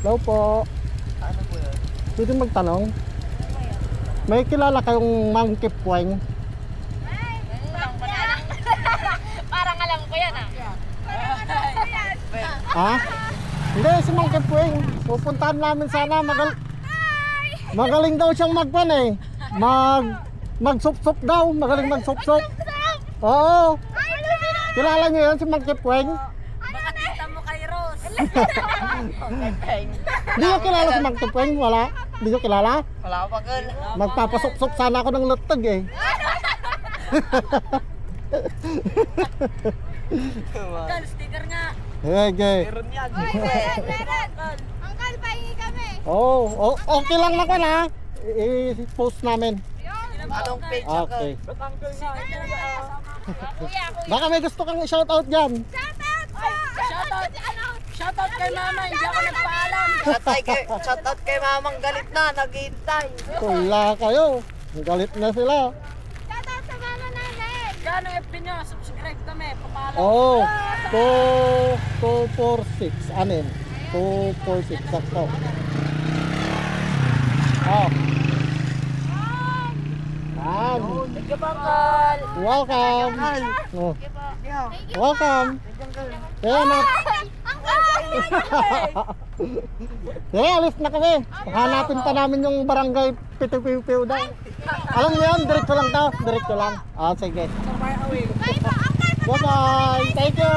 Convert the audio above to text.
Daw po. Ano po yun? Pwede magtanong? May kilala kayong Monkey Puweng? Parang alam ko yan ah. Ha? Hindi, si Monkey Puweng. Pupuntahan namin sana. Magaling daw siyang magpan eh. Magsup-sup daw. Magaling magsup-sup. Oo. Kilala niyo yun si Monkey Puweng? Baka kita mo kay Rose. Hindi niyo kilala si Monkey Puweng? Wala? Hindi niyo kilala? Wala pa girl. Magpapasup-sup sana ako ng lutag eh. Uncle, sticker nga. Okay. Meron yan. Uncle, pahingi kami. Oh, okay lang na ko na. I-post namin. Anong page Okay. Kuya. Baka may gusto kang i-shoutout dyan. Shoutout kay mama, hindi ako nagpaalam. Shoutout kay mamang galit na, naghihintay. Wala kayo. Galit na sila. Shoutout sa mama namin. Gano'ng FB nyo? Subscribe kami, papalo. Oh, 246. Anin? 246. Sakto. Oh. Thank you po, Uncle. Welcome. Oh. Welcome. Kaya na. Kaya alis na kami. Hanapin pa namin yung barangay Pitu-Piu-Piu daw. Alam niyo yan, diretso lang daw. Diretso lang. Ah, sige. Bye po, Uncle. Bye-bye. Thank you.